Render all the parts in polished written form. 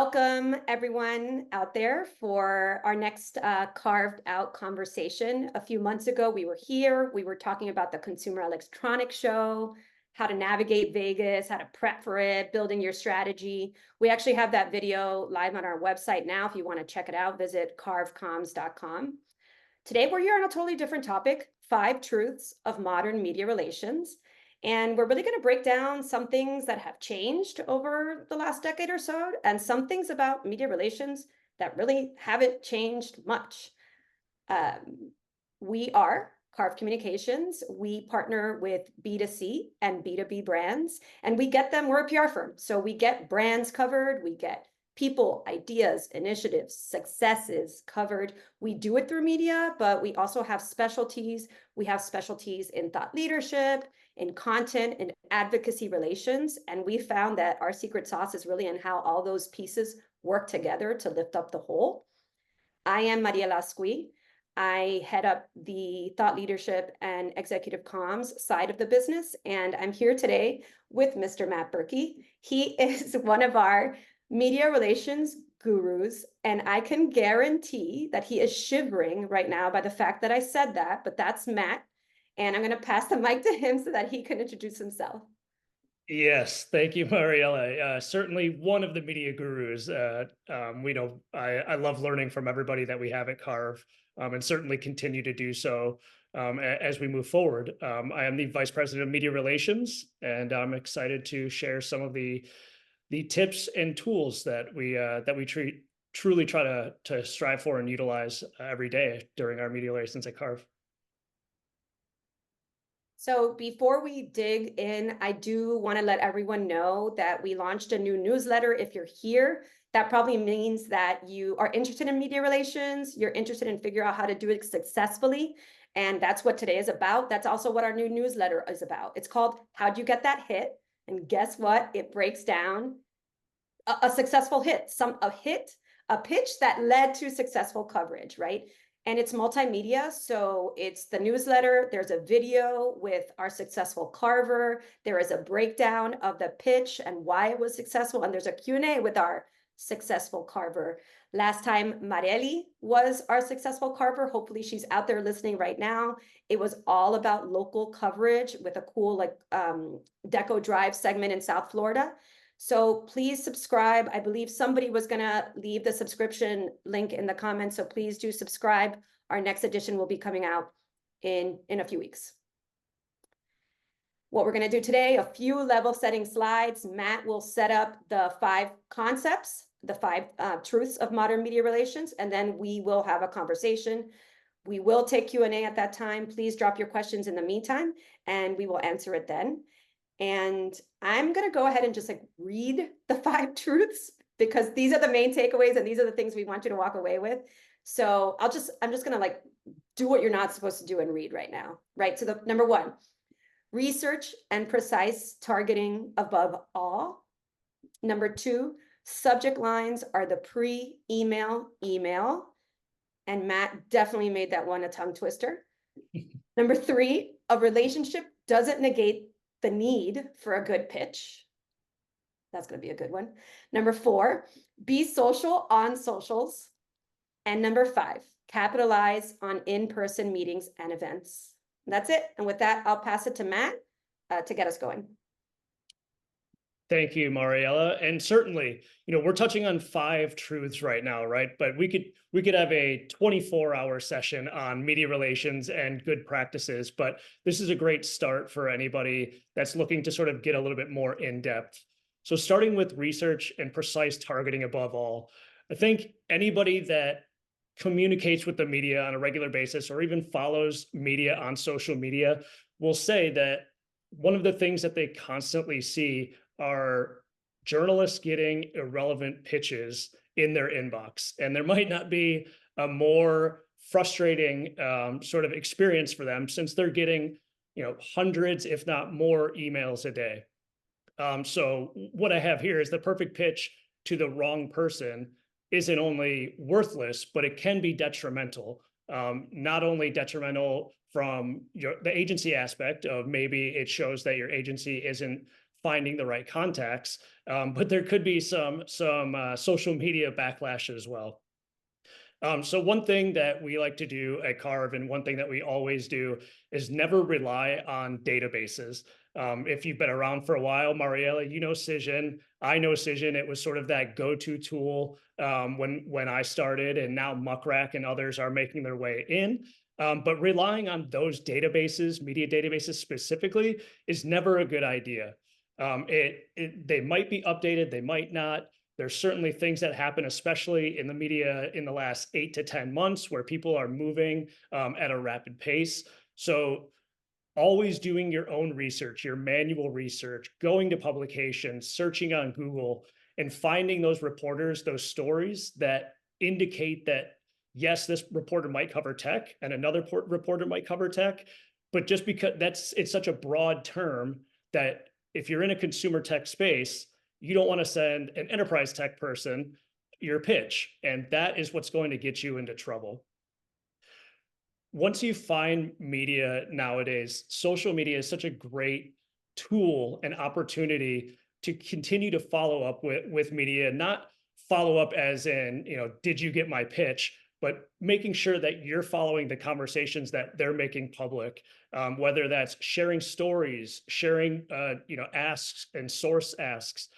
Welcome everyone out there for our next carved out conversation. A few months ago, we were here. We were talking about the Consumer Electronics Show, how to navigate Vegas, how to prep for it, building your strategy. We actually have that video live on our website now. If you want to check it out, visit carvecoms.com. Today, we're here on a totally different topic, 5 truths of modern media relations. And we're really going to break down some things that have changed over the last decade or so, and some things about media relations that really haven't changed much. We are Carve Communications. We partner with B2C and B2B brands, and we get them. We're a PR firm, so we get brands covered. We get people, ideas, initiatives, successes covered. We do it through media, but we also have specialties. We have specialties in thought leadership, in content, in advocacy relations. And we found that our secret sauce is really in how all those pieces work together to lift up the whole. I am Mariela Azcuy. I head up the thought leadership and executive comms side of the business. And I'm here today with Mr. Matt Burkey. He is one of our media relations gurus, and I can guarantee that he is shivering right now by the fact that I said that, but that's Matt. And I'm going to pass the mic to him so that he can introduce himself. Yes, thank you, Mariela. Certainly one of the media gurus. I love learning from everybody that we have at Carve, and certainly continue to do so as we move forward. I am the Vice President of Media Relations, and I'm excited to share some of the tips and tools that we truly try to strive for and utilize every day during our media relations at Carve. So before we dig in, I do want to let everyone know that we launched a new newsletter. If you're here, that probably means that you are interested in media relations, you're interested in figuring out how to do it successfully. And that's what today is about. That's also what our new newsletter is about. It's called How'd You Get That Hit? And guess what? It breaks down a successful hit, a pitch that led to successful coverage, right? And it's multimedia, so it's the newsletter, there's a video with our successful carver, there is a breakdown of the pitch and why it was successful, and there's a Q&A with our successful carver. Last time, Mariela was our successful carver. Hopefully she's out there listening right now. It was all about local coverage with a cool Deco Drive segment in South Florida. So please subscribe. I believe somebody was going to leave the subscription link in the comments, so please do subscribe. Our next edition will be coming out in a few weeks. What we're going to do today, a few level setting slides. Matt will set up the 5 concepts, the 5 truths of modern media relations, and then we will have a conversation. We will take Q&A at that time. Please drop your questions in the meantime, and we will answer it then. And I'm going to go ahead and just read the 5 truths, because these are the main takeaways and these are the things we want you to walk away with. So I'm just going to do what you're not supposed to do and read right now, right? So the number 1, research and precise targeting above all. Number 2, subject lines are the pre-email email. And Matt definitely made that one a tongue twister. Number 3, a relationship doesn't negate the need for a good pitch. That's going to be a good one. Number 4, be social on socials. And number 5, capitalize on in-person meetings and events. And that's it. And with that, I'll pass it to Matt to get us going. Thank you, Mariela. And certainly, we're touching on 5 truths right now, right? But we could have a 24-hour session on media relations and good practices. But this is a great start for anybody that's looking to sort of get a little bit more in depth. So starting with research and precise targeting above all, I think anybody that communicates with the media on a regular basis or even follows media on social media will say that one of the things that they constantly see are journalists getting irrelevant pitches in their inbox. And there might not be a more frustrating sort of experience for them, since they're getting, hundreds, if not more, emails a day. So what I have here is the perfect pitch to the wrong person isn't only worthless, but it can be detrimental. Not only detrimental from the agency aspect of maybe it shows that your agency isn't finding the right contacts, but there could be some social media backlash as well. So one thing that we like to do at Carve, and one thing that we always do, is never rely on databases. If you've been around for a while, Mariela, you know Cision. I know Cision. It was sort of that go-to tool when I started, and now Muckrack and others are making their way in. But relying on those databases, media databases specifically, is never a good idea. They might be updated, they might not. There's certainly things that happen, especially in the media in the last 8 to 10 months, where people are moving at a rapid pace. So always doing your own research, your manual research, going to publications, searching on Google, and finding those reporters, those stories that indicate that, yes, this reporter might cover tech and another reporter might cover tech, but just because it's such a broad term that if you're in a consumer tech space, you don't want to send an enterprise tech person your pitch, and that is what's going to get you into trouble. Once you find media nowadays, social media is such a great tool and opportunity to continue to follow up with media, not follow up as in, did you get my pitch, but making sure that you're following the conversations that they're making public, whether that's sharing stories, sharing, asks and source asks,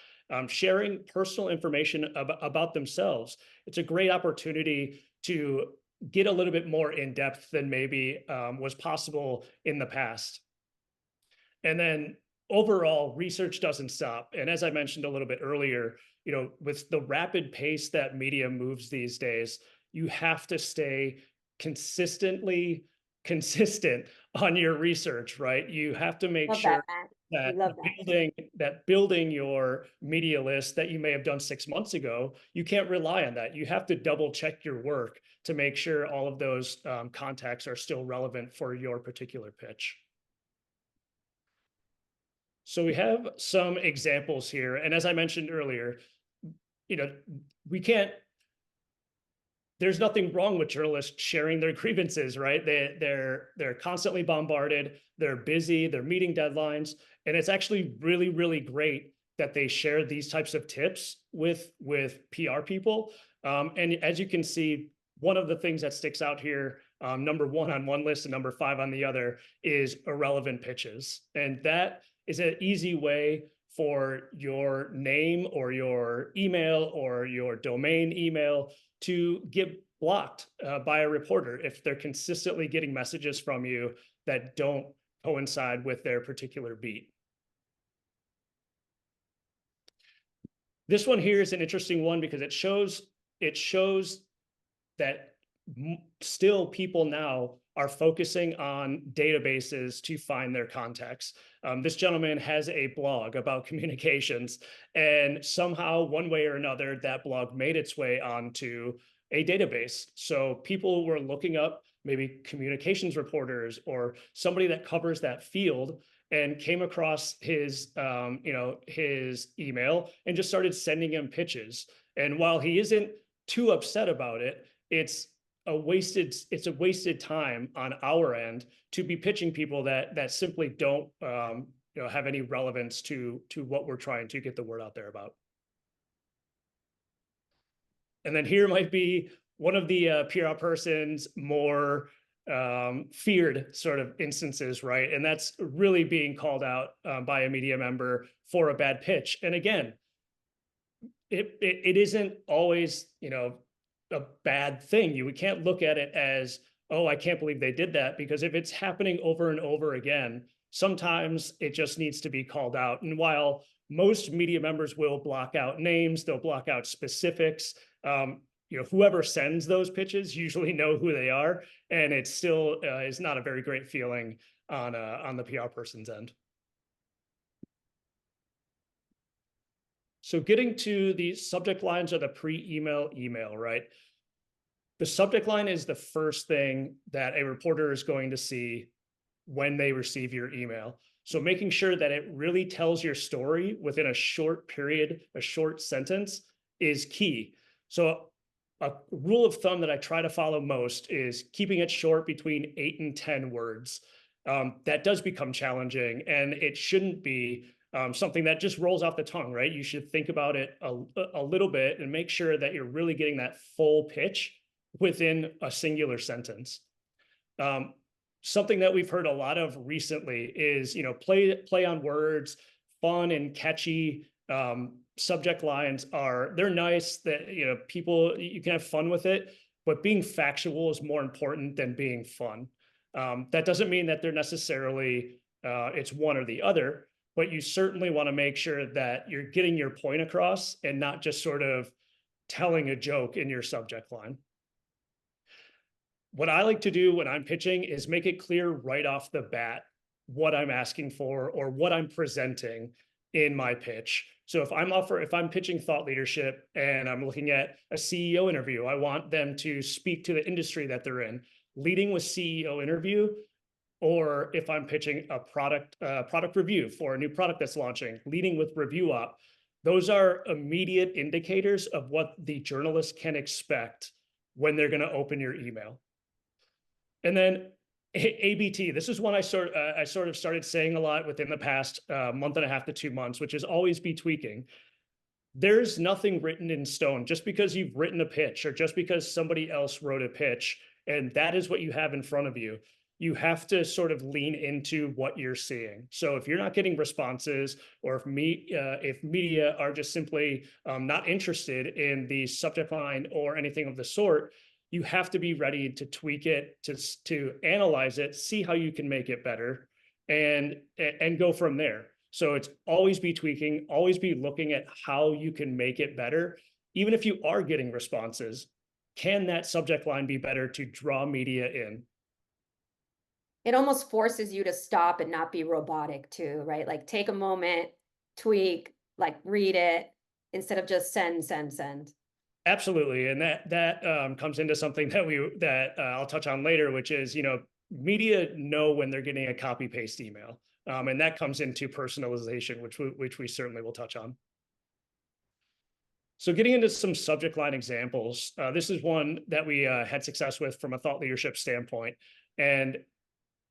sharing personal information about themselves. It's a great opportunity to get a little bit more in depth than maybe was possible in the past. And then overall, research doesn't stop. And as I mentioned a little bit earlier, with the rapid pace that media moves these days, you have to stay consistently consistent on your research, right? You have to make Love sure that, Matt. that We love that. building your media list that you may have done 6 months ago, you can't rely on that. You have to double check your work to make sure all of those contacts are still relevant for your particular pitch. So we have some examples here, and as I mentioned earlier, we can't. There's nothing wrong with journalists sharing their grievances, right? They're constantly bombarded. They're busy. They're meeting deadlines, and it's actually really, really great that they share these types of tips with PR people. And as you can see, one of the things that sticks out here, number 1 on one list and number 5 on the other, is irrelevant pitches, and that is an easy way for your name or your email or your domain email to get blocked by a reporter if they're consistently getting messages from you that don't coincide with their particular beat. This one here is an interesting one because it shows that still people now are focusing on databases to find their contacts. This gentleman has a blog about communications, and somehow, one way or another, that blog made its way onto a database. So people were looking up maybe communications reporters or somebody that covers that field, and came across his, his email and just started sending him pitches. And while he isn't too upset about it, it's a wasted time on our end to be pitching people that simply don't have any relevance to what we're trying to get the word out there about. And then here might be one of the PR person's more feared sort of instances, right? And that's really being called out by a media member for a bad pitch. And again, it isn't always, a bad thing. We can't look at it as, oh, I can't believe they did that, because if it's happening over and over again, sometimes it just needs to be called out. And while most media members will block out names, they'll block out specifics, whoever sends those pitches usually know who they are, and it still is not a very great feeling on the PR person's end. So getting to the subject lines of the pre-email email, right? The subject line is the first thing that a reporter is going to see when they receive your email. So making sure that it really tells your story within a short period, a short sentence, is key. So a rule of thumb that I try to follow most is keeping it short, between 8 and 10 words. That does become challenging, and it shouldn't be something that just rolls off the tongue, right? You should think about it a little bit and make sure that you're really getting that full pitch within a singular sentence. Something that we've heard a lot of recently is, play on words, fun and catchy subject lines they're nice, that, people, you can have fun with it, but being factual is more important than being fun. That doesn't mean that they're necessarily, it's one or the other, but you certainly want to make sure that you're getting your point across and not just sort of telling a joke in your subject line. What I like to do when I'm pitching is make it clear right off the bat what I'm asking for or what I'm presenting in my pitch. So if I'm pitching thought leadership and I'm looking at a CEO interview, I want them to speak to the industry that they're in, leading with CEO interview. Or if I'm pitching a product review for a new product that's launching, leading with review up. Those are immediate indicators of what the journalist can expect when they're going to open your email. And then ABT, this is one I sort of started saying a lot within the past month and a half to 2 months, which is always be tweaking. There's nothing written in stone. Just because you've written a pitch or just because somebody else wrote a pitch and that is what you have in front of you, you have to sort of lean into what you're seeing. So if you're not getting responses, or if media are just simply not interested in the subject line or anything of the sort, you have to be ready to tweak it, to analyze it, see how you can make it better, and go from there. So it's always be tweaking, always be looking at how you can make it better. Even if you are getting responses, can that subject line be better to draw media in? It almost forces you to stop and not be robotic too, right? Like take a moment, tweak, like read it instead of just send. Absolutely, and that comes into something that I'll touch on later, which is, media know when they're getting a copy paste email, and that comes into personalization, which we certainly will touch on. So getting into some subject line examples, this is one that we had success with from a thought leadership standpoint, and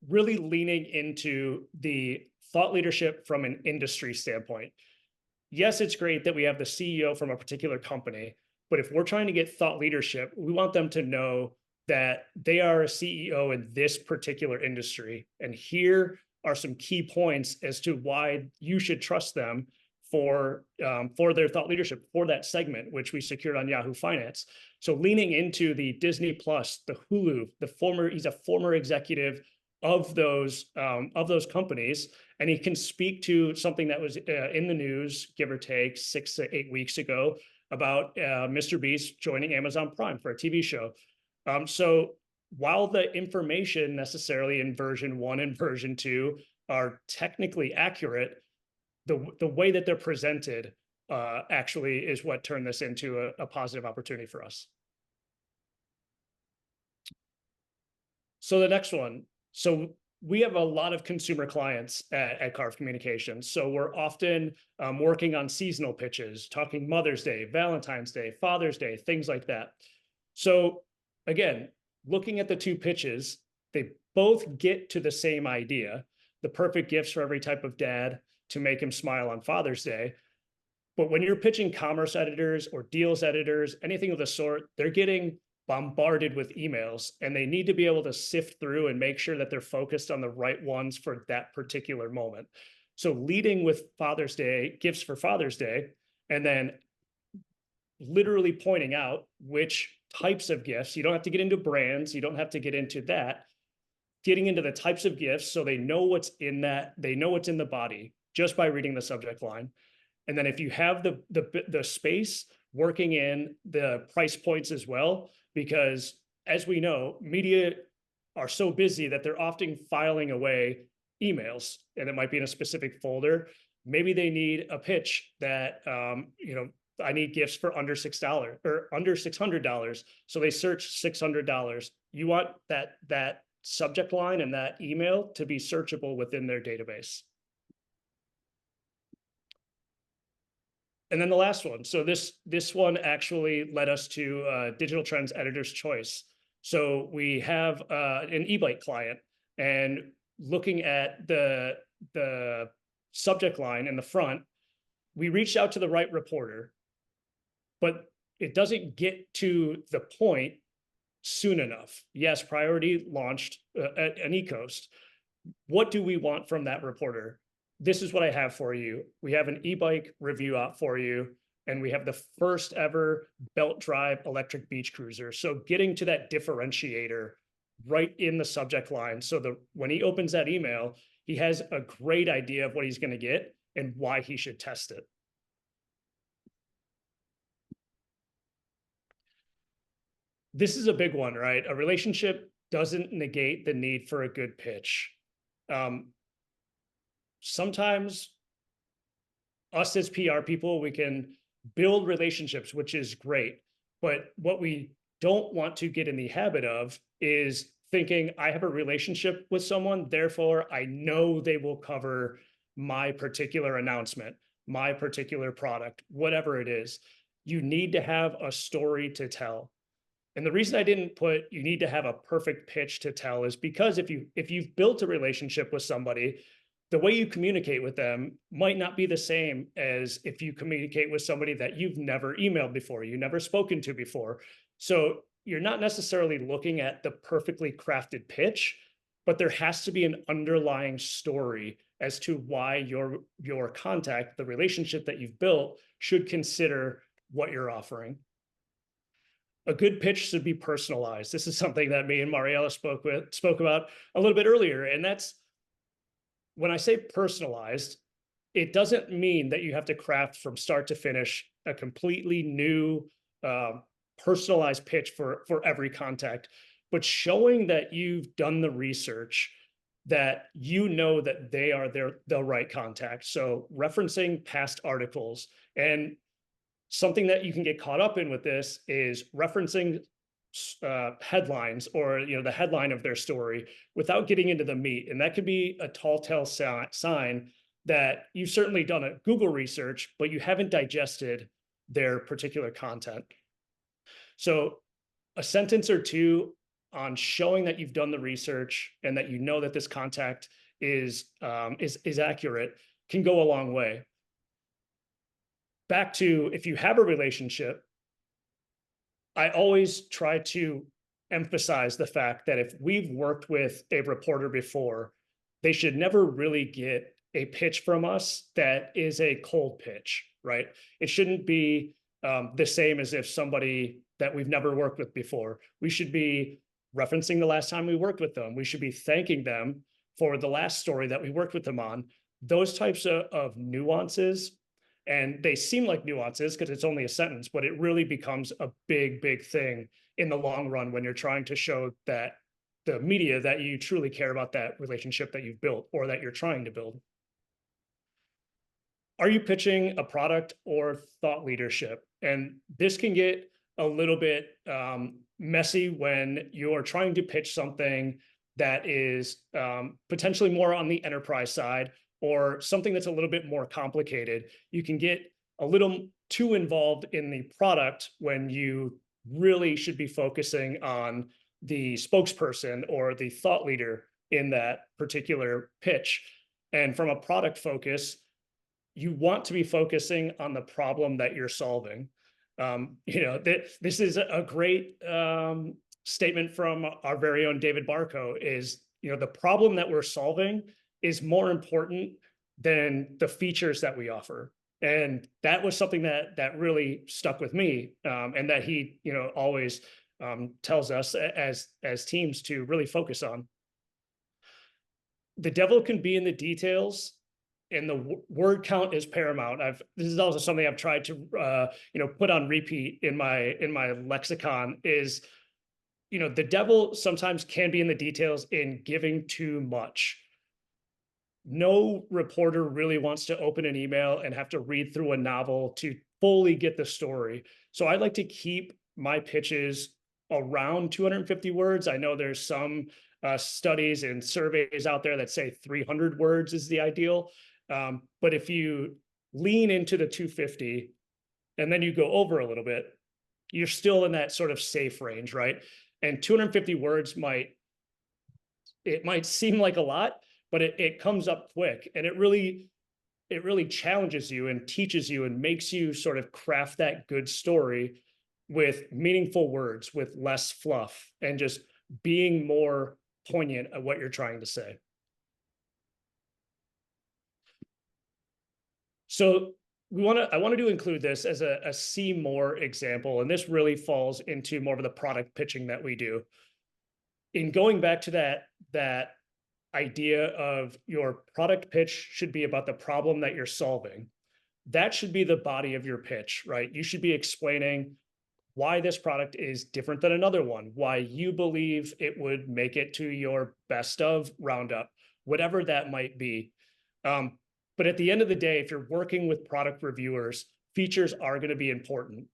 really leaning into the thought leadership from an industry standpoint. Yes, it's great that we have the CEO from a particular company, but if we're trying to get thought leadership, we want them to know that they are a CEO in this particular industry. And here are some key points as to why you should trust them for their thought leadership for that segment, which we secured on Yahoo Finance. So leaning into the Disney Plus, the Hulu, he's a former executive of those companies, and he can speak to something that was in the news, give or take 6 to 8 weeks ago, about Mr. Beast joining Amazon Prime for a TV show. So while the information necessarily in version 1 and version 2 are technically accurate, the way that they're presented actually is what turned this into a positive opportunity for us. So the next one. So we have a lot of consumer clients at Carve Communications. So we're often working on seasonal pitches, talking Mother's Day, Valentine's Day, Father's Day, things like that. So again, looking at the two pitches, they both get to the same idea, the perfect gifts for every type of dad to make him smile on Father's Day. But when you're pitching commerce editors or deals editors, anything of the sort, they're getting bombarded with emails, and they need to be able to sift through and make sure that they're focused on the right ones for that particular moment. So leading with Father's Day, gifts for Father's Day, and then literally pointing out which types of gifts. You don't have to get into brands, you don't have to get into that. Getting into the types of gifts so they know what's in that, they know what's in the body just by reading the subject line. And then if you have the space, working in the price points as well, because as we know, media are so busy that they're often filing away emails, and it might be in a specific folder. Maybe they need a pitch that, I need gifts for under $6 or under $600. So they search $600. You want that subject line and that email to be searchable within their database. And then the last one. So this one actually led us to Digital Trends Editor's Choice. So we have an eBite client, and looking at the subject line in the front, we reached out to the right reporter, but it doesn't get to the point soon enough. Yes, priority launched an e-coast. What do we want from that reporter? This is what I have for you. We have an e-bike review out for you, and we have the first ever belt drive electric beach cruiser. So getting to that differentiator right in the subject line. So when he opens that email, he has a great idea of what he's going to get and why he should test it. This is a big one, right? A relationship doesn't negate the need for a good pitch. Sometimes us as PR people, we can build relationships, which is great. But what we don't want to get in the habit of is thinking, I have a relationship with someone, therefore I know they will cover my particular announcement, my particular product, whatever it is. You need to have a story to tell. And the reason I didn't put you need to have a perfect pitch to tell is because if you've built a relationship with somebody, the way you communicate with them might not be the same as if you communicate with somebody that you've never emailed before, you've never spoken to before. So you're not necessarily looking at the perfectly crafted pitch, but there has to be an underlying story as to why your contact, the relationship that you've built, should consider what you're offering. A good pitch should be personalized. This is something that me and Mariela spoke about a little bit earlier. And that's when I say personalized, it doesn't mean that you have to craft from start to finish a completely new personalized pitch for every contact, but showing that you've done the research, that you know that they are the right contact. So referencing past articles, and something that you can get caught up in with this is referencing headlines or the headline of their story without getting into the meat. And that could be a telltale sign that you've certainly done a Google research, but you haven't digested their particular content. So a sentence or two on showing that you've done the research and that you know that this contact is accurate can go a long way. Back to, if you have a relationship, I always try to emphasize the fact that if we've worked with a reporter before, they should never really get a pitch from us that is a cold pitch, right? It shouldn't be the same as if somebody that we've never worked with before. We should be referencing the last time we worked with them. We should be thanking them for the last story that we worked with them on. Those types of nuances. And they seem like nuances because it's only a sentence, but it really becomes a big, big thing in the long run when you're trying to show that the media that you truly care about that relationship that you've built or that you're trying to build. Are you pitching a product or thought leadership? And this can get a little bit messy when you're trying to pitch something that is potentially more on the enterprise side, or something that's a little bit more complicated. You can get a little too involved in the product when you really should be focusing on the spokesperson or the thought leader in that particular pitch. And from a product focus, you want to be focusing on the problem that you're solving. This is a great statement from our very own David Barco is, the problem that we're solving is more important than the features that we offer. And that was something that really stuck with me, and that he, always tells us as teams to really focus on. The devil can be in the details, and the word count is paramount. This is also something I've tried to put on repeat in my lexicon is, the devil sometimes can be in the details in giving too much. No reporter really wants to open an email and have to read through a novel to fully get the story. So I like to keep my pitches around 250 words. I know there's some studies and surveys out there that say 300 words is the ideal. But if you lean into the 250 and then you go over a little bit, you're still in that sort of safe range, right? And 250 words might seem like a lot, but it comes up quick, and it really it really challenges you and teaches you and makes you sort of craft that good story with meaningful words, with less fluff, and just being more poignant at what you're trying to say. So I wanted to include this as a see more example, and this really falls into more of the product pitching that we do. In going back to that idea of your product pitch should be about the problem that you're solving. That should be the body of your pitch, right? You should be explaining why this product is different than another one, why you believe it would make it to your best of roundup, whatever that might be. But at the end of the day, if you're working with product reviewers, features are going to be important.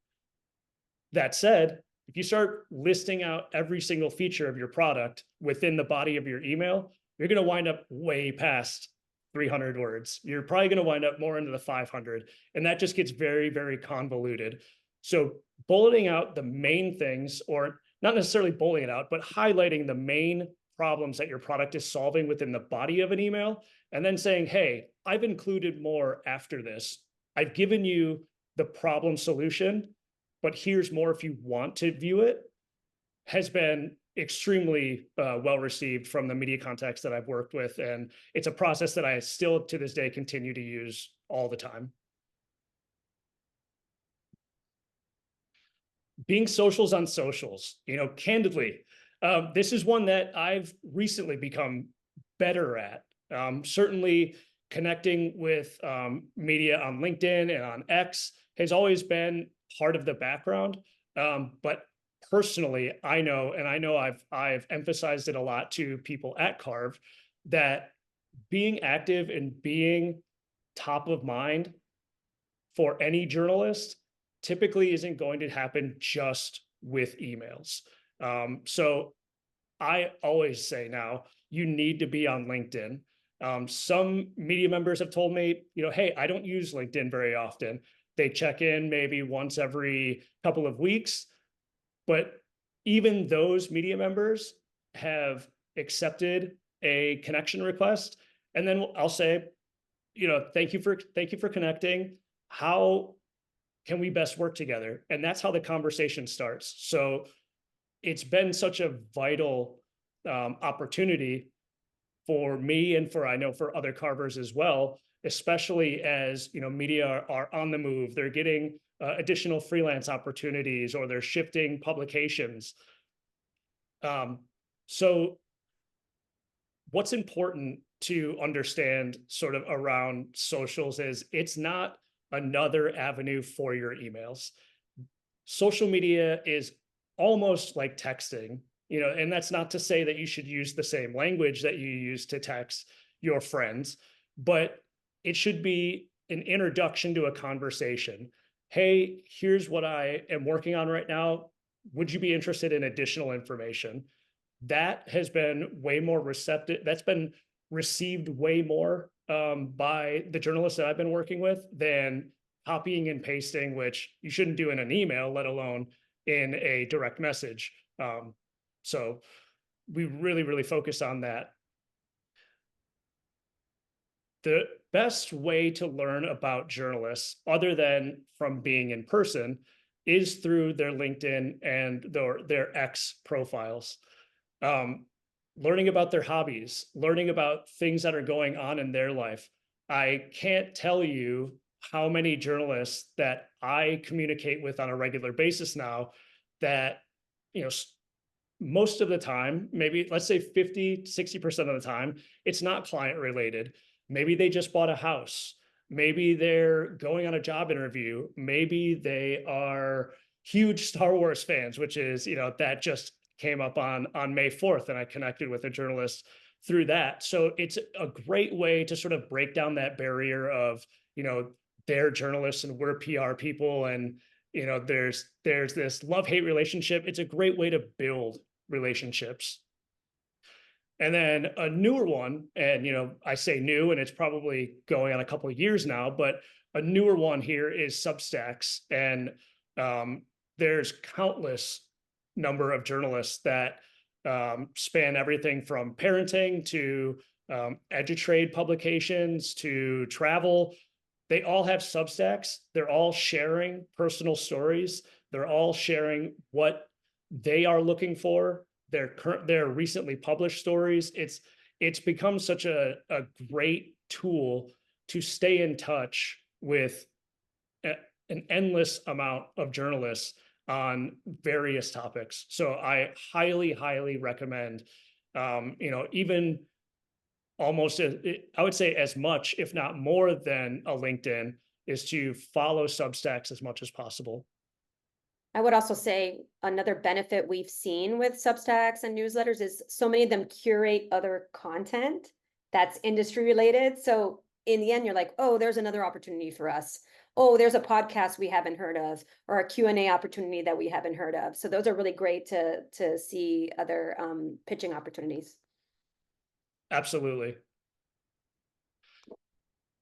That said, if you start listing out every single feature of your product within the body of your email, you're going to wind up way past 300 words. You're probably going to wind up more into the 500. And that just gets very, very convoluted. So bulleting out the main things, or not necessarily bulleting it out, but highlighting the main problems that your product is solving within the body of an email, and then saying, hey, I've included more after this. I've given you the problem solution, but here's more if you want to view it, has been extremely well received from the media contacts that I've worked with. And it's a process that I still to this day continue to use all the time. Being socials on socials, candidly, this is one that I've recently become better at. Certainly connecting with media on LinkedIn and on X has always been part of the background. But personally, I know I've emphasized it a lot to people at Carve, that being active and being top of mind for any journalist typically isn't going to happen just with emails. So I always say now, you need to be on LinkedIn. Some media members have told me, hey, I don't use LinkedIn very often. They check in maybe once every couple of weeks. But even those media members have accepted a connection request. And then I'll say, thank you for connecting. How can we best work together? And that's how the conversation starts. So it's been such a vital opportunity for me, and I know for other carvers as well, especially as media are on the move. They're getting additional freelance opportunities, or they're shifting publications. So what's important to understand sort of around socials is it's not another avenue for your emails. Social media is almost like texting, and that's not to say that you should use the same language that you use to text your friends, but it should be an introduction to a conversation. Hey, here's what I am working on right now. Would you be interested in additional information? That has been way more receptive. That's been received way more by the journalists that I've been working with than copying and pasting, which you shouldn't do in an email, let alone in a direct message. So we really, really focus on that. The best way to learn about journalists, other than from being in person, is through their LinkedIn and their X profiles. Learning about their hobbies, learning about things that are going on in their life. I can't tell you how many journalists that I communicate with on a regular basis now that, most of the time, maybe let's say 50-60% of the time, it's not client related. Maybe they just bought a house. Maybe they're going on a job interview. Maybe they are huge Star Wars fans, which is, that just came up on May 4th, and I connected with a journalist through that. So it's a great way to sort of break down that barrier of, they're journalists and we're PR people, and there's this love-hate relationship. It's a great way to build relationships. And then a newer one, and I say new, and it's probably going on a couple of years now, but a newer one here is Substacks. And there's countless number of journalists that span everything from parenting to edutrade publications to travel. they all have Substacks. They're all sharing personal stories. They're all sharing what they are looking for. Their recently published stories. It's become such a great tool to stay in touch with an endless amount of journalists on various topics. So I highly recommend, even almost, I would say as much, if not more than a LinkedIn, is to follow Substacks as much as possible. I would also say another benefit we've seen with Substacks and newsletters is so many of them curate other content that's industry related. So in the end, you're like, oh, there's another opportunity for us. Oh, there's a podcast we haven't heard of, or a Q&A opportunity that we haven't heard of. So those are really great to see other pitching opportunities. Absolutely.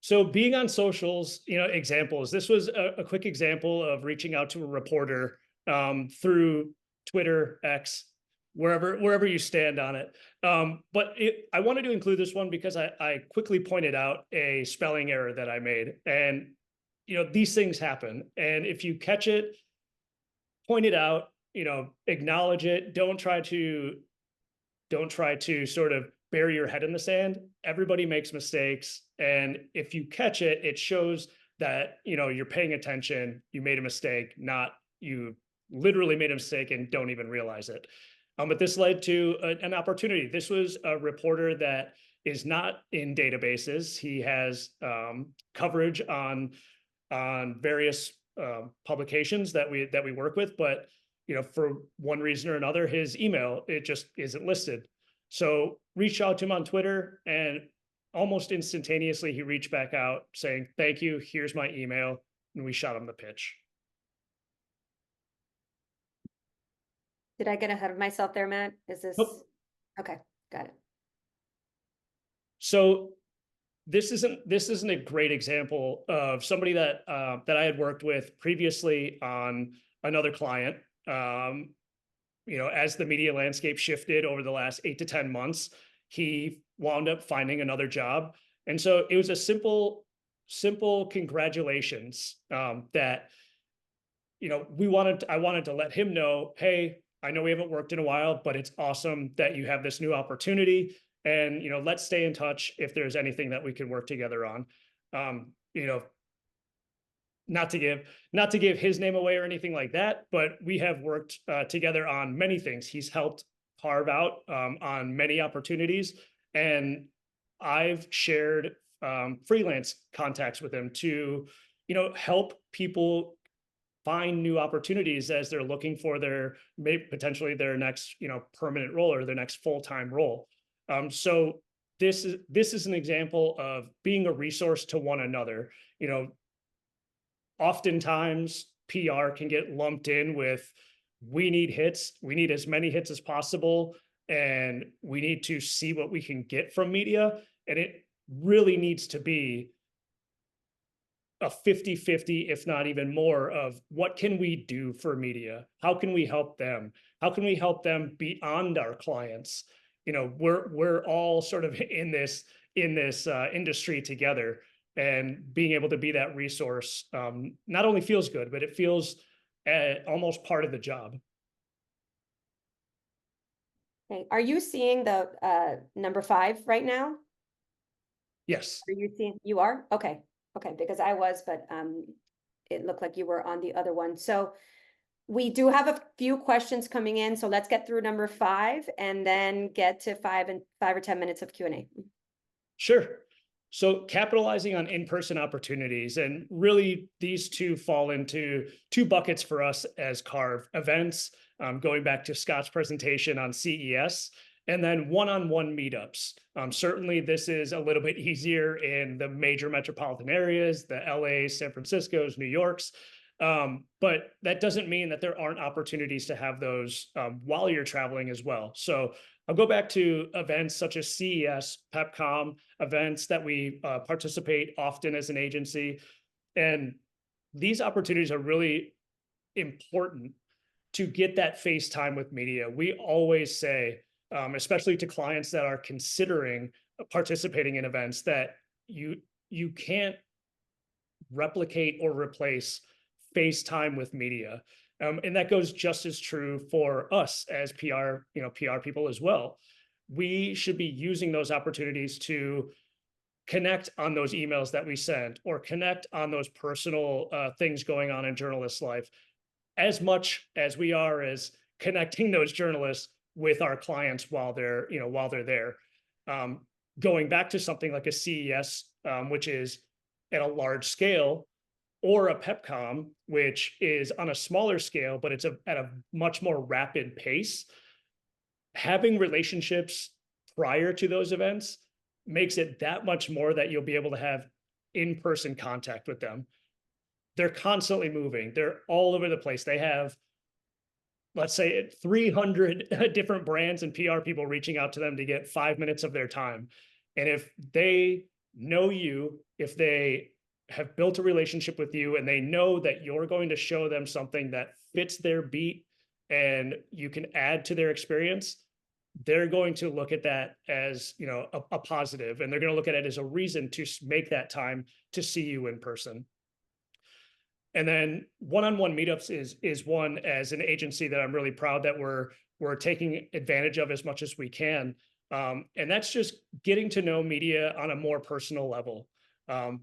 So being on socials, examples. This was a quick example of reaching out to a reporter through Twitter, X, wherever you stand on it. But I wanted to include this one because I quickly pointed out a spelling error that I made. And, these things happen. And if you catch it, point it out, acknowledge it. Don't try to sort of bury your head in the sand. Everybody makes mistakes. And if you catch it, it shows that, you're paying attention, you made a mistake, not you literally made a mistake and don't even realize it. But this led to an opportunity. This was a reporter that is not in databases. He has coverage on various publications that we work with, but for one reason or another, his email, it just isn't listed. So reached out to him on Twitter, and almost instantaneously he reached back out saying, "Thank you, here's my email," and we shot him the pitch. Did I get ahead of myself there, Matt? Is this Nope. okay? Got it. So this isn't a great example of somebody that I had worked with previously on another client. As the media landscape shifted over the last 8 to 10 months, he wound up finding another job. And so it was a simple congratulations that, I wanted to let him know, hey, I know we haven't worked in a while, but it's awesome that you have this new opportunity. And, let's stay in touch if there's anything that we can work together on. Not to give his name away or anything like that, but we have worked together on many things. He's helped Carve out on many opportunities, and I've shared freelance contacts with him to, help people find new opportunities as they're looking for potentially their next, permanent role or their next full-time role. So this is an example of being a resource to one another. Oftentimes PR can get lumped in with, we need hits, we need as many hits as possible, and we need to see what we can get from media. And it really needs to be a 50-50, if not even more, of what can we do for media? How can we help them? How can we help them beyond our clients? We're all sort of in this industry together, and being able to be that resource not only feels good, but it feels almost part of the job. Okay. Are you seeing the number 5 right now? Yes. Are you seeing? You are? Okay. Okay, because I was, but it looked like you were on the other one. So we do have a few questions coming in, so let's get through number 5 and then get to 5 or 10 minutes of Q&A. Sure. So capitalizing on in-person opportunities, and really these two fall into two buckets for us as Carve: events, going back to Scott's presentation on CES, and then one-on-one meetups. Certainly this is a little bit easier in the major metropolitan areas, the LA, San Francisco's, New York's. But that doesn't mean that there aren't opportunities to have those while you're traveling as well. So I'll go back to events such as CES, PepCom, events that we participate often as an agency. And these opportunities are really important to get that face time with media. We always say, especially to clients that are considering participating in events, that you can't replicate or replace FaceTime with media. And that goes just as true for us as PR, PR people as well. We should be using those opportunities to connect on those emails that we send, or connect on those personal things going on in journalists' life, as much as we are as connecting those journalists with our clients while they're there. Um, Going back to something like a CES, which is at a large scale, or a PepCom, which is on a smaller scale, but it's at a much more rapid pace. Having relationships prior to those events makes it that much more that you'll be able to have in-person contact with them. They're constantly moving. They're all over the place. They have, let's say, 300 different brands and PR people reaching out to them to get 5 minutes of their time. And if they know you, if they have built a relationship with you, and they know that you're going to show them something that fits their beat and you can add to their experience, they're going to look at that as, a positive, and they're going to look at it as a reason to make that time to see you in person. And then one-on-one meetups is one, as an agency, that I'm really proud that we're taking advantage of as much as we can. And that's just getting to know media on a more personal level. I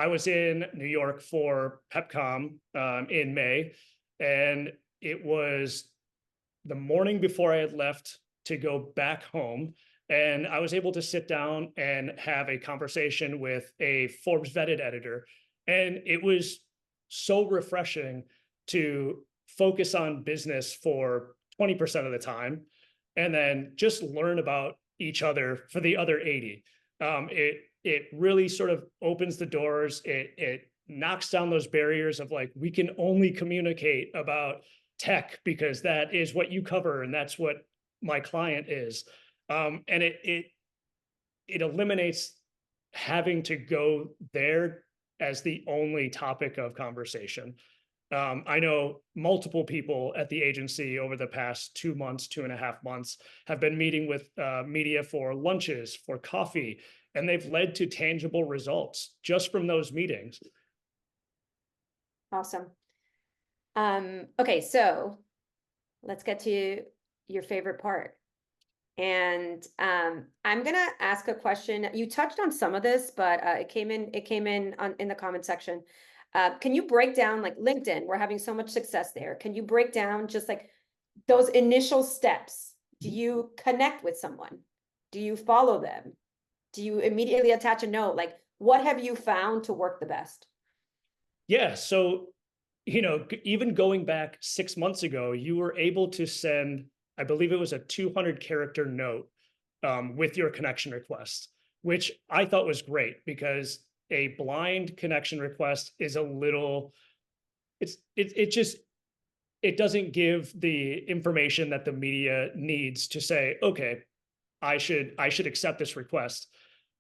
was in New York for PepCom in May, and it was the morning before I had left to go back home. And I was able to sit down and have a conversation with a Forbes vetted editor. And it was so refreshing to focus on business for 20% of the time, and then just learn about each other for the other 80. It really sort of opens the doors. It knocks down those barriers of, like, we can only communicate about tech because that is what you cover and that's what my client is. And it eliminates having to go there as the only topic of conversation. I know multiple people at the agency over the past 2 months, 2.5 months, have been meeting with media for lunches, for coffee, and they've led to tangible results just from those meetings. Awesome. Okay, so let's get to your favorite part. And I'm gonna ask a question. You touched on some of this, but it came in in the comment section. Can you break down, like, LinkedIn? We're having so much success there. Can you break down just like those initial steps? Do you connect with someone? Do you follow them? Do you immediately attach a note? Like, what have you found to work the best? Yeah, so even going back 6 months ago, you were able to send, I believe it was a 200-character note with your connection request, which I thought was great, because a blind connection request is a little, it doesn't give the information that the media needs to say, okay, I should accept this request.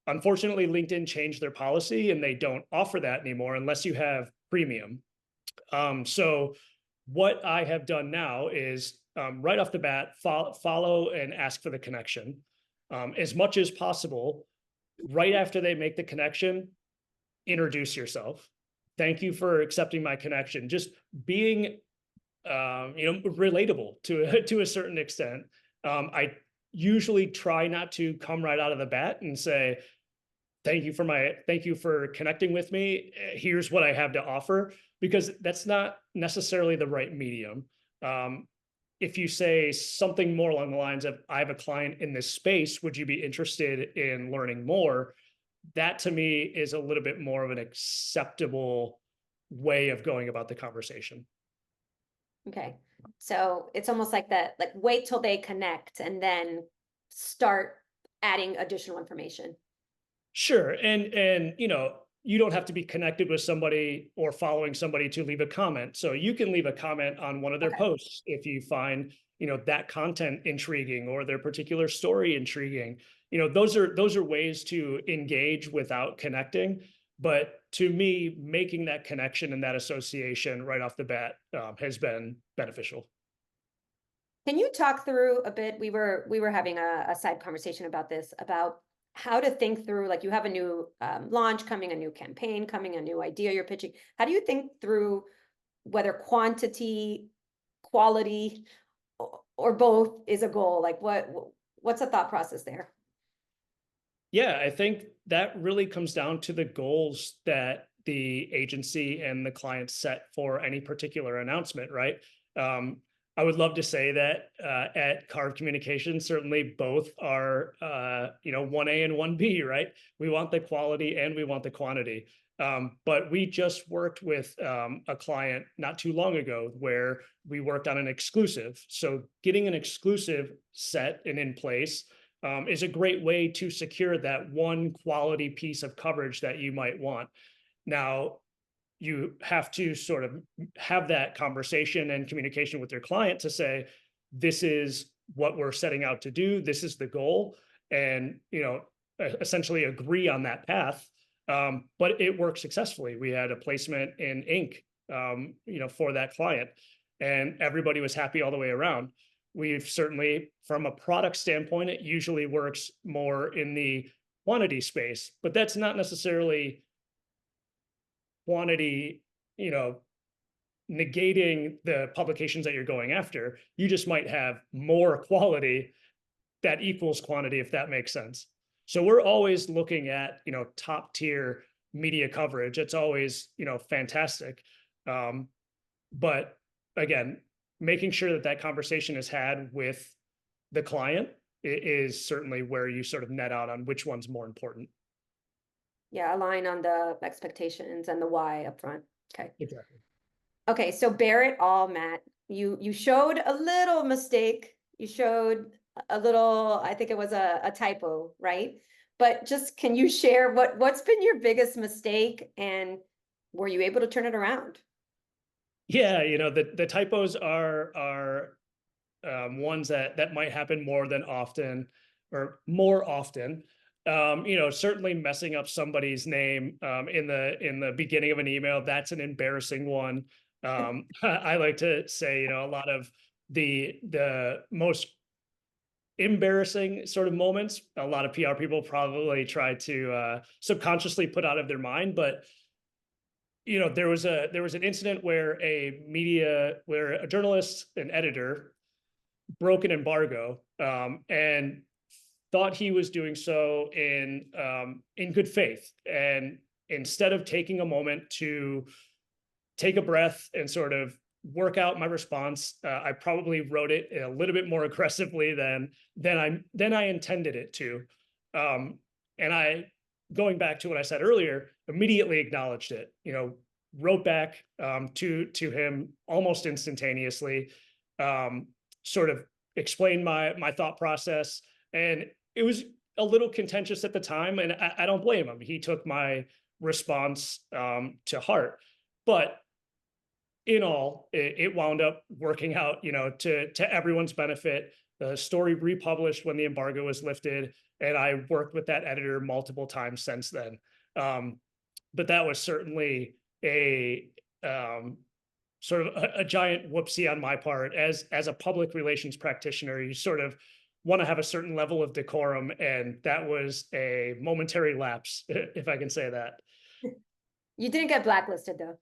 Unfortunately, LinkedIn changed their policy and they don't offer that anymore unless you have premium. So what I have done now is, right off the bat, follow and ask for the connection. As much as possible, right after they make the connection, introduce yourself. Thank you for accepting my connection. Just being, relatable to a certain extent. I usually try not to come right out of the bat and say, thank you for connecting with me. Here's what I have to offer, because that's not necessarily the right medium. If you say something more along the lines of, I have a client in this space, would you be interested in learning more? That to me is a little bit more of an acceptable way of going about the conversation. Okay, so it's almost like that, like, wait till they connect and then start adding additional information. Sure. And you don't have to be connected with somebody or following somebody to leave a comment. So you can leave a comment on one of their Okay. posts if you find, that content intriguing or their particular story intriguing. Those are ways to engage without connecting. But to me, making that connection and that association right off the bat has been beneficial. Can you talk through a bit? We were having a side conversation about this, about how to think through, like you have a new launch coming, a new campaign coming, a new idea you're pitching. How do you think through whether quantity, quality, or both is a goal? Like what's the thought process there? Yeah, I think that really comes down to the goals that the agency and the client set for any particular announcement, right? Um, I would love to say that at Carve Communications, certainly both are, 1A and 1B, right? We want the quality and we want the quantity. But we just worked with a client not too long ago where we worked on an exclusive. So getting an exclusive set and in place is a great way to secure that one quality piece of coverage that you might want. Now, you have to sort of have that conversation and communication with your client to say, this is what we're setting out to do. This is the goal. And, essentially agree on that path. But it worked successfully. We had a placement in Inc., for that client, and everybody was happy all the way around. We've certainly, from a product standpoint, it usually works more in the quantity space, but that's not necessarily quantity, negating the publications that you're going after. You just might have more quality that equals quantity, if that makes sense. So we're always looking at, top tier media coverage. It's always, fantastic. But again, making sure that that conversation is had with the client is certainly where you sort of net out on which one's more important. Yeah, align on the expectations and the why up front. Okay. Exactly. Okay, so bear it all, Matt. You showed a little mistake. You showed a little, I think it was a typo, right? But just can you share what's been your biggest mistake and were you able to turn it around? Yeah, the typos are ones that might happen more than often or more often. Certainly messing up somebody's name in the beginning of an email, that's an embarrassing one. I like to say, a lot of the most embarrassing sort of moments, a lot of PR people probably try to subconsciously put out of their mind, but there was an incident where a journalist, an editor, broke an embargo and thought he was doing so in good faith. And instead of taking a moment to take a breath and sort of work out my response, I probably wrote it a little bit more aggressively than I intended it to. And I, going back to what I said earlier, immediately acknowledged it. Wrote back to him almost instantaneously, sort of explained my thought process, and it was a little contentious at the time, and I don't blame him. He took my response to heart, but in all, it wound up working out, to everyone's benefit. The story republished when the embargo was lifted, and I worked with that editor multiple times since then. But that was certainly a sort of a giant whoopsie on my part. As a public relations practitioner, you sort of want to have a certain level of decorum, and that was a momentary lapse, if I can say that. You didn't get blacklisted though.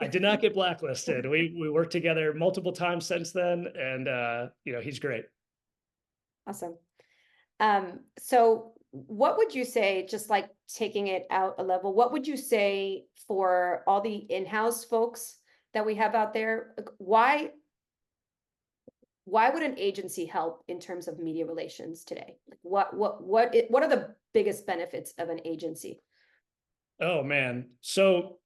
I did not get blacklisted. We worked together multiple times since then, and he's great. Awesome. So what would you say, just like taking it out a level, what would you say for all the in-house folks that we have out there? Why would an agency help in terms of media relations today? Like what are the biggest benefits of an agency? Oh man. So,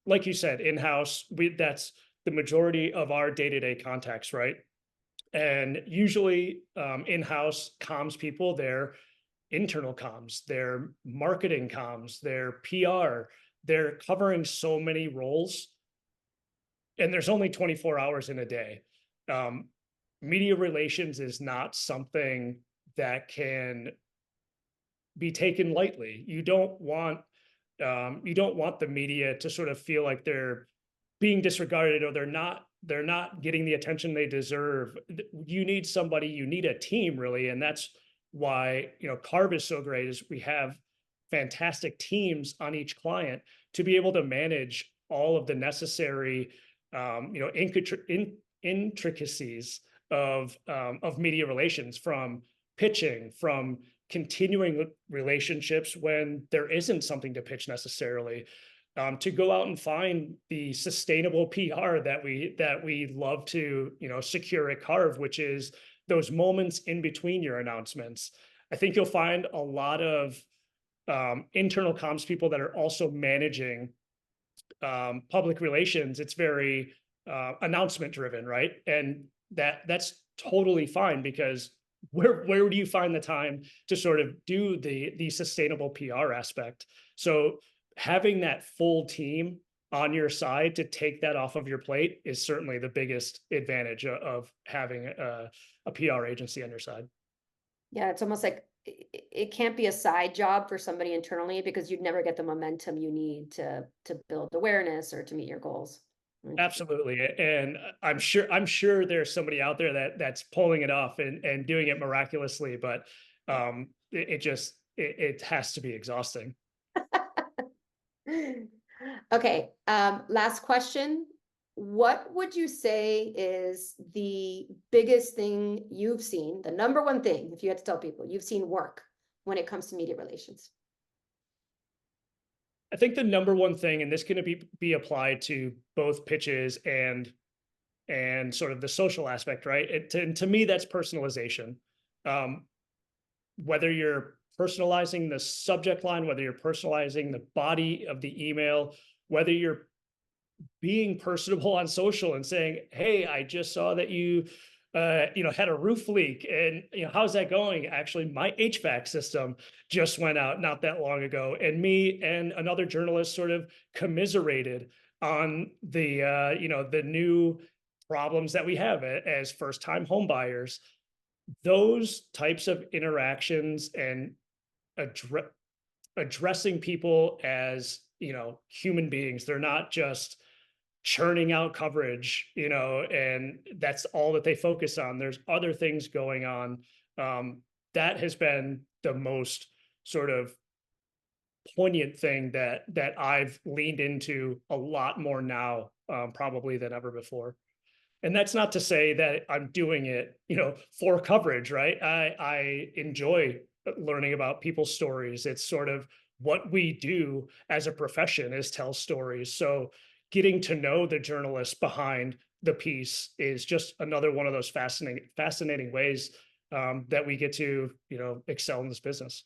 like you said, in-house, that's the majority of our day-to-day contacts, right? And usually in-house comms people, they're internal comms, they're marketing comms, they're PR, they're covering so many roles, and there's only 24 hours in a day. Um, Media relations is not something that can be taken lightly. You don't want the media to sort of feel like they're being disregarded or they're not getting the attention they deserve. You need somebody, you need a team really, and that's why, Carve is so great is we have fantastic teams on each client to be able to manage all of the necessary, intricacies of media relations, from pitching, from continuing relationships when there isn't something to pitch necessarily, to go out and find the sustainable PR that we love to, secure at Carve, which is those moments in between your announcements. I think you'll find a lot of internal comms people that are also managing public relations. It's very announcement driven, right? And that's totally fine, because where do you find the time to sort of do the sustainable PR aspect? So having that full team on your side to take that off of your plate is certainly the biggest advantage of having a PR agency on your side. Yeah, it's almost like it can't be a side job for somebody internally, because you'd never get the momentum you need to build awareness or to meet your goals. Absolutely. And I'm sure there's somebody out there that's pulling it off and doing it miraculously, but it has to be exhausting. Okay, last question. What would you say is the biggest thing you've seen, the number one thing, if you had to tell people, you've seen work when it comes to media relations? I think the number one thing, and this can be applied to both pitches and sort of the social aspect, right? To me, that's personalization. Um, whether you're personalizing the subject line, whether you're personalizing the body of the email, whether you're being personable on social and saying, "Hey, I just saw that you, had a roof leak, and how's that going? Actually, my HVAC system just went out not that long ago, and me and another journalist sort of commiserated on the new problems that we have as first-time home buyers." Those types of interactions and address addressing people as human beings. They're not just churning out coverage, and that's all that they focus on. There's other things going on. That has been the most sort of poignant thing that I've leaned into a lot more now, probably than ever before. And that's not to say that I'm doing it, for coverage, right? I enjoy learning about people's stories. It's sort of what we do as a profession, is tell stories. So getting to know the journalists behind the piece is just another one of those fascinating ways that we get to, excel in this business.